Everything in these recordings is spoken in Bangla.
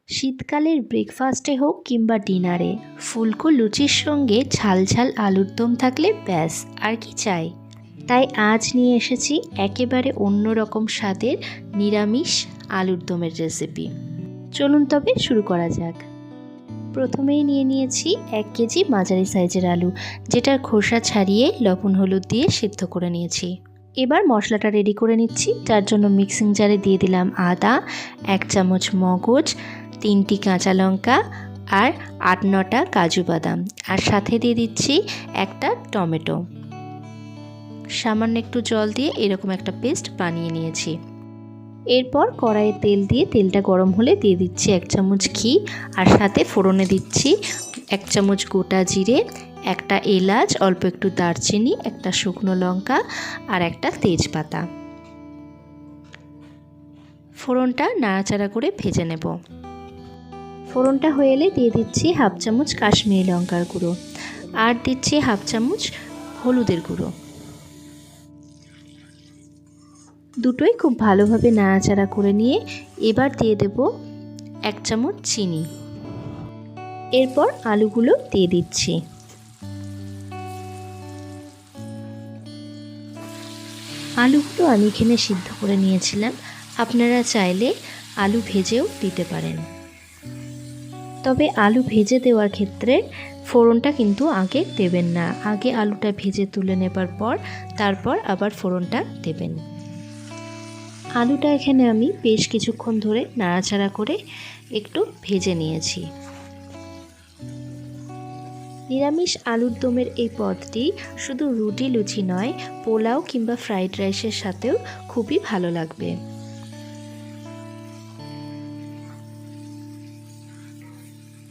শীতকালের ব্রেকফাস্টে হোক কিংবা ডিনারে ফুলকো লুচির সঙ্গে ঝাল ঝাল আলুর দম থাকলে ব্যাস আর কি চাই। তাই আজ নিয়ে এসেছি একেবারে অন্যরকম স্বাদের নিরামিষ আলুর দমের রেসিপি। চলুন তবে শুরু করা যাক। প্রথমেই নিয়ে নিয়েছি 1 কেজি মাঝারি সাইজের আলু, যেটার খোসা ছাড়িয়ে লবণ হলুদ দিয়ে সিদ্ধ করে নিয়েছি। এবার মশলাটা রেডি করে নিচ্ছি। তার জন্য মিক্সিং জারে দিয়ে দিলাম আদা, 1 চামচ মগজ, 3টি কাঁচা লঙ্কা আর 8-9টা কাজু বাদাম, আর সাথে দিয়ে দিচ্ছি একটা টমেটো। সামান্য একটু জল দিয়ে এরকম একটা পেস্ট বানিয়ে নিয়েছি। এরপর কড়াইয়ে তেল দিয়ে তেলটা গরম হলে দিয়ে দিচ্ছি 1 চামচ ঘি, আর সাথে ফোড়নে দিচ্ছি 1 চামচ গোটা জিরে, একটা এলাচ, অল্প একটু দারচিনি, একটা শুকনো লঙ্কা আর একটা তেজপাতা। ফোড়নটা নাড়াচাড়া করে ভেজে নেব। ফোড়নটা হয়ে এলে দিয়ে দিচ্ছি 1/2 চামচ কাশ্মীরি লঙ্কার গুঁড়ো, আর দিচ্ছি 1/2 চামচ হলুদের গুঁড়ো। দুটোই খুব ভালোভাবে নাড়াচাড়া করে নিয়ে এবার দিয়ে দেব 1 চামচ চিনি। এরপর আলুগুলো দিয়ে দিচ্ছি। আলুগুলো আমি এখানে সিদ্ধ করে নিয়েছিলাম, আপনারা চাইলে আলু ভেজেও দিতে পারেন। তবে আলু ভেজে দেওয়ার ক্ষেত্রে ফোড়নটা কিন্তু আগে দেবেন না, আগে আলুটা ভেজে তুলে নেবার পর তারপর আবার ফোড়নটা দেবেন। আলুটা এখানে আমি বেশ কিছুক্ষণ ধরে নাড়াচাড়া করে একটু ভেজে নিয়েছি। নিরামিষ আলুর দমের এই পদটি শুধু রুটি লুচি নয়, পোলাও কিংবা ফ্রাইড রাইসের সাথেও খুবই ভালো লাগবে।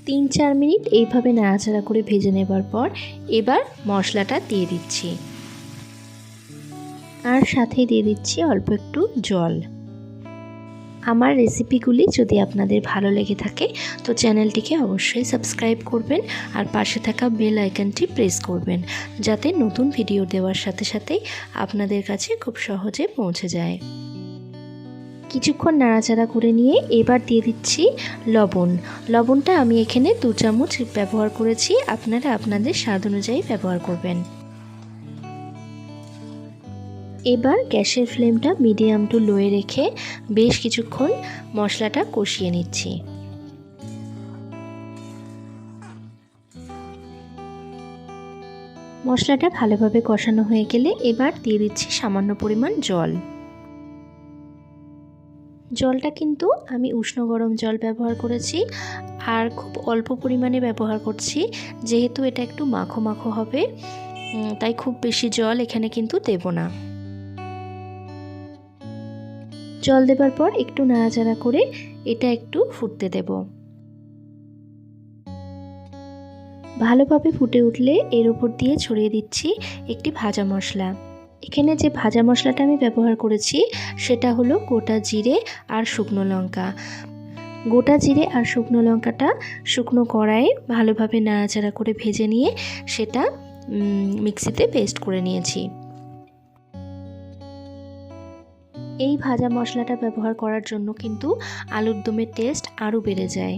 3-4 মিনিট এইভাবে নাড়াচাড়া করে ভেজে নেবার পর এবার মশলাটা দিয়ে দিচ্ছি, আর সাথে দিয়ে দিচ্ছি অল্প একটু জল। আমার রেসিপিগুলি যদি আপনাদের ভালো লেগে থাকে তো চ্যানেলটিকে অবশ্যই সাবস্ক্রাইব করবেন, আর পাশে থাকা বেল আইকনটি প্রেস করবেন, যাতে নতুন ভিডিও দেওয়ার সাথে সাথেই আপনাদের কাছে খুব সহজে পৌঁছে যায়। কিছুক্ষণ নাড়াচাড়া করে নিয়ে এবার দিয়ে দিচ্ছি লবণ। লবণটা আমি এখানে 2 চামচ ব্যবহার করেছি, আপনারা আপনাদের স্বাদ অনুযায়ী ব্যবহার করবেন। এবার গ্যাসের ফ্লেমটা মিডিয়াম টু লোয়ে রেখে বেশ কিছুক্ষণ মশলাটা কষিয়ে নিচ্ছি। মশলাটা ভালোভাবে কষানো হয়ে গেলে এবার দিয়ে দিচ্ছি সামান্য পরিমাণ জল। জলটা কিন্তু আমি উষ্ণ গরম জল ব্যবহার করেছি, আর খুব অল্প পরিমাণে ব্যবহার করছি, যেহেতু এটা একটু মাখো মাখো হবে, তাই খুব বেশি জল এখানে কিন্তু দেব না। জল দেবার পর একটু নাড়াচাড়া করে এটা একটু ফুটতে দেব। ভালোভাবে ফুটে উঠলে এর উপর দিয়ে ছড়িয়ে দিচ্ছি একটি ভাজা মশলা। এখানে যে ভাজা মশলাটা আমি ব্যবহার করেছি সেটা হলো গোটা জিরে আর শুকনো লঙ্কা। গোটা জিরে আর শুকনো লঙ্কাটা শুকনো কড়াইয়ে ভালোভাবে নাড়াচাড়া করে ভেজে নিয়ে সেটা মিক্সিতে পেস্ট করে নিয়েছি। এই ভাজা মশলাটা ব্যবহার করার জন্য কিন্তু আলুর দমের টেস্ট আরও বেড়ে যায়।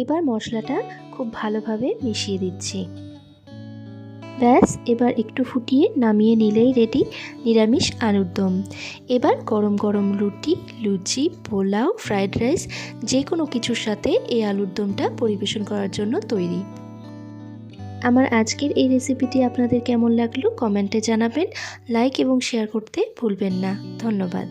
এবার মশলাটা খুব ভালোভাবে মিশিয়ে দিচ্ছি। ব্যাস, এবার একটু ফুটিয়ে নামিয়ে নিলেই রেডি নিরামিষ আলুর দম। এবার গরম গরম রুটি, লুচি, পোলাও, ফ্রাইড রাইস যে কোনো কিছুর সাথে এই আলুর দমটা পরিবেশন করার জন্য তৈরি। আমার আজকের এই রেসিপিটি আপনাদের কেমন লাগলো কমেন্টে জানাবেন। লাইক এবং শেয়ার করতে ভুলবেন না। ধন্যবাদ।